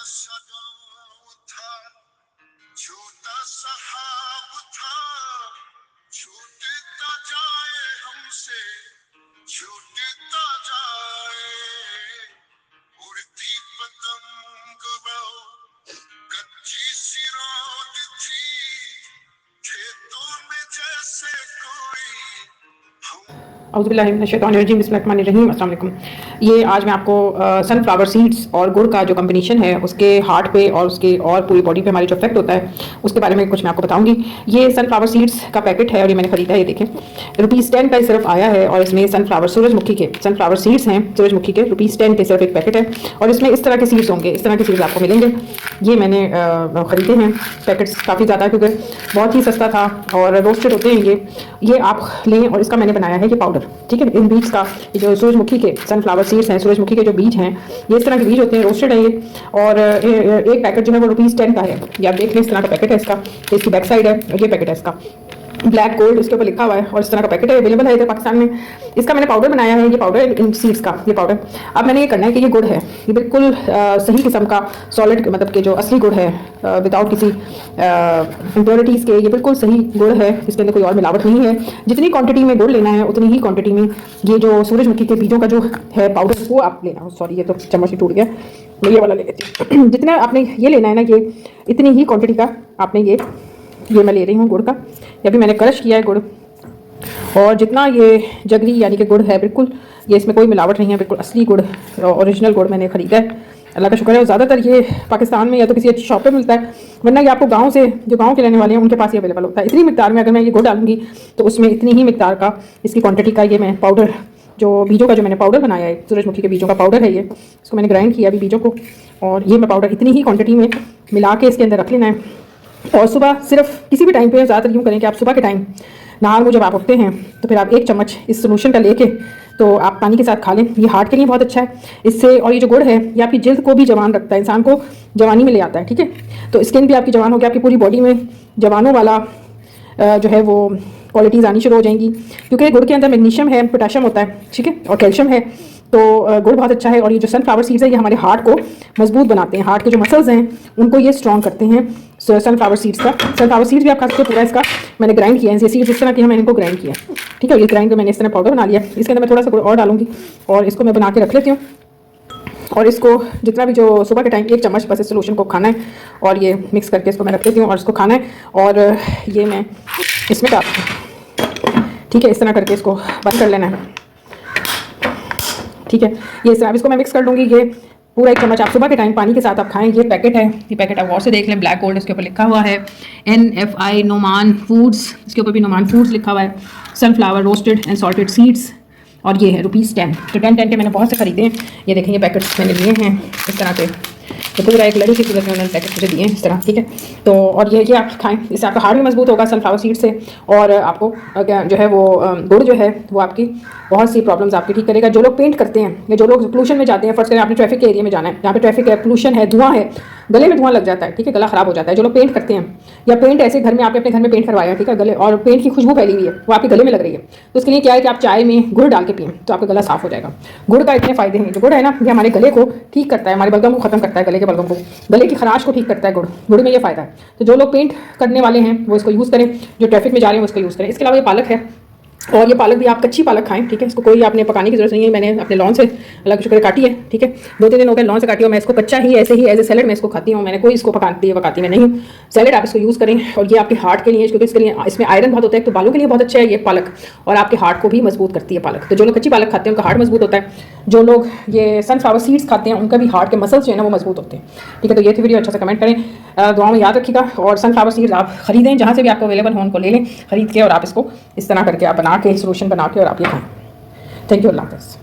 सा गाँव था, छोटा सा ख्वाब था, छूटता जाए हमसे, छूटता जाए। उड़ती पतंग वो कच्ची सी रात थी, खेतों में जैसे कोई औज़ुबिल्लाहिमिनश्शैतानिर्रजीम बिस्मिल्लाहिर्रहमानिर्रहीम। अस्सलाम वालेकुम। ये आज मैं आपको सनफ्लावर सीड्स और गुड़ का जो कम्बिनेशन है उसके हार्ट पे और उसके और पूरी बॉडी पे हमारे जो इफेक्ट होता है उसके बारे में कुछ मैं आपको बताऊंगी। ये सनफ्लावर सीड्स का पैकेट है और ये मैंने खरीदा है। ये देखें, ₹10 का सिर्फ आया है और इसमें सनफ्लावर सूरजमुखी के सनफ्लावर सीड्स हैं, सूरजमुखी के ₹10 के सिर्फ एक पैकेट है और इसमें इस तरह के सीड्स होंगे, इस तरह के सीड्स आपको मिलेंगे। ये मैंने ख़रीदे हैं पैकेट्स काफ़ी ज़्यादा, क्योंकि बहुत ही सस्ता था और रोस्टेड होते हैं ये आप लें। और इसका मैंने बनाया है ये पाउडर, ठीक है। इन बीज का, ये जो सूरजमुखी के सनफ्लावर सीड्स हैं, सूरजमुखी के जो बीज हैं, ये इस तरह के बीज होते हैं, रोस्टेड है ये। और एक पैकेट जो है वो ₹10 का है। ये आप देख लें, इस तरह का पैकेट है इसका, इसकी बैक साइड है और ये पैकेट है इसका, ब्लैक गोल्ड इसके ऊपर लिखा हुआ है और इस तरह का पैकेट है, अवेलेबल है इधर पाकिस्तान में। इसका मैंने पाउडर बनाया है, ये पाउडर इन सीड्स का, ये पाउडर। अब मैंने ये करना है कि ये गुड़ है, ये बिल्कुल सही किस्म का सॉलिड, मतलब कि जो असली गुड़ है, विदाउट किसी इम्प्योरिटीज़ के, ये बिल्कुल सही गुड़ है, इसके अंदर कोई और मिलावट नहीं है। जितनी क्वांटिटी में गुड़ लेना है उतनी ही क्वांटिटी में ये जो सूरजमुखी के बीजों का जो है पाउडर वो आप लेना। सॉरी, ये तो चम्मच ही टूट गया, मैं ये वाला ले लेती हूँ। जितना आपने ये लेना है ना, ये इतनी ही क्वान्टिटी का आपने ये मैं ले रही हूँ गुड़ का। ये भी मैंने क्रश किया है गुड़, और जितना ये जगरी यानी कि गुड़ है, बिल्कुल ये इसमें कोई मिलावट नहीं है, बिल्कुल असली गुड़, ओरिजिनल गुड़ मैंने ख़रीदा है। अल्लाह का शुक्र है। ज़्यादातर ये पाकिस्तान में या तो किसी अच्छी शॉप पे मिलता है, वरना ये आपको गांव से, जो गांव के रहने वाले हैं उनके पास ही अवेलेबल होता है। इतनी मिकदार में अगर मैं ये गुड़ डालूंगी तो उसमें इतनी ही मिकदार का, इसकी क्वान्टिटी का ये मैं पाउडर, जो बीजों का जो मैंने पाउडर बनाया है, सूरजमुखी के बीजों का पाउडर है ये, इसको मैंने ग्राइंड किया अभी बीजों को, और ये मैं पाउडर इतनी ही क्वान्टिटी में मिला के इसके अंदर रख लेना है। और सुबह सिर्फ किसी भी टाइम पे, ज़्यादातर यूँ करें कि आप सुबह के टाइम नहा जब आप उठते हैं तो फिर आप 1 चम्मच इस सोल्यूशन का लेके तो आप पानी के साथ खा लें। ये हार्ट के लिए बहुत अच्छा है इससे, और ये जो गुड़ है ये आपकी जिल्द को भी जवान रखता है, इंसान को जवानी में ले आता है, ठीक है। तो स्किन भी आपकी जवान होगी, आपकी पूरी बॉडी में जवानों वाला जो है वो क्वालिटीज़ आनी शुरू हो जाएंगी, क्योंकि गुड़ के अंदर मैग्नीशियम है, पोटेशियम होता है, ठीक है, और कैल्शियम है। तो गुड़ बहुत अच्छा है। और ये जो सनफ्लावर सीड्स है ये हमारे हार्ट को मजबूत बनाते हैं, हार्ट के जो मसल्स हैं उनको ये स्ट्रॉन्ग करते हैं। सनफ्लावर सीड्स का, सनफ्लावर सीड्स भी आप खा सकते हो। पूरा इसका मैंने ग्राइंड किया है, ये सीड्स इस तरह की मैंने इनको ग्राइंड किया, ठीक है। ये ग्राइंड कर मैंने इस तरह पाउडर बना लिया। इसके अंदर मैं थोड़ा सा गुड़ और डालूंगी और इसको मैं बना के रख लेती हूँ। और इसको जितना भी जो सुबह के टाइम 1 चम्मच बस इस सोल्यूशन को खाना है और ये मिक्स करके इसको मैं रख लेती हूँ और इसको खाना है। और ये मैं इसमें डालती हूँ, ठीक है, इस तरह करके इसको बंद कर लेना है, ठीक है। ये इस तरह इसको मैं मिक्स कर लूँगी। ये पूरा 1 चम्मच आप सुबह के टाइम पानी के साथ आप खाएं। ये पैकेट है, ये पैकेट आप और से देख लें, ब्लैक गोल्ड इसके ऊपर लिखा हुआ है, NFI नोमान फूड्स, इसके ऊपर भी नोमान फूड्स लिखा हुआ है, sunflower roasted and salted seeds, और ये है ₹10। तो 10 के मैंने बहुत से खरीदे हैं। ये देखें, ये पैकेट्स मैंने लिए हैं इस तरह के, तो पूरा एक लड़ी की सूरत में उन्होंने पैकेट मुझे दिए हैं इस तरह, ठीक है। तो और ये आप खाएं, इससे आपका हार्ट भी मजबूत होगा सनफ्लावर सीड से, और आपको जो है वो गुड़ जो है वो आपकी बहुत सी प्रॉब्लम्स आपकी ठीक करेगा। जो लोग पेंट करते हैं या जो लोग पोल्यूशन में जाते हैं, फर्स्ट करें आपने ट्रैफिक के एरिया में जाना है, जहाँ पे ट्रैफिक है, पोल्यूशन है, धुआं है, गले में धुआं लग जाता है, ठीक है, गला खराब हो जाता है। जो लोग पेंट करते हैं या पेंट ऐसे घर में, आपने अपने घर में पेंट करवाया, ठीक है, गले और पेंट की खुशबू फैली हुई है, वो आपके गले में लग रही है, तो उसके लिए क्या है कि आप चाय में गुड़ डाल के पिएं तो आपका गला साफ हो जाएगा। गुड़ का इतने फायदे हैं। जो गुड़ है ना, ये हमारे गले को ठीक करता है, हमारे बलगम को खत्म करता है, गले के बलगम को, गले की खराश को ठीक करता है। गुड़ में ये फायदा है। तो जो लोग पेंट करने वाले हैं वो इसको यूज़ करें, जो ट्रैफिक में जा रहे हैं वो इसको यूज़ करें। इसके अलावा ये पालक है, और ये पालक भी आप कच्ची पालक खाएं, ठीक है, इसको कोई आपने पकाने की जरूरत नहीं है। मैंने अपने लॉन से, अल्लाह का शुक्र, काटी है, ठीक है, 2-3 दिन हो गए लॉन से काटी, और मैं इसको कच्चा ही ऐसे ही एज ए सैलेड में इसको खाती हूँ। मैंने कोई इसको पकाती मैं नहीं हूँ। सैलेड आप इसको यूज़ करें, और ये आपके हार्ट के लिए, क्योंकि इसके लिए इसमें आयरन बहुत होता है, तो बालों के लिए बहुत अच्छा है ये पालक, और आपके हार्ट को भी मजबूत करती है पालक। तो जो लोग कच्ची पालक खाते हैं उनका हार्ट मजबूत होता है। जो लोग ये सनफ्लावर सीड्स खाते हैं उनका भी हार्ट के मसल्स जो है ना वो मजबूत होते हैं, ठीक है। तो ये थी वीडियो, अच्छा से कमेंट करें, दुआ में याद रखिएगा। और सनफ्लावर सीड्स आप खरीदें, जहाँ से भी आपको अवेलेबल हो उनको ले लें खरीद के, और आप इसको इस तरह करके आप बना के सोल्यूशन बना के और आप ये खाएं। थैंक यू, अल्लाह हाफ़िज़।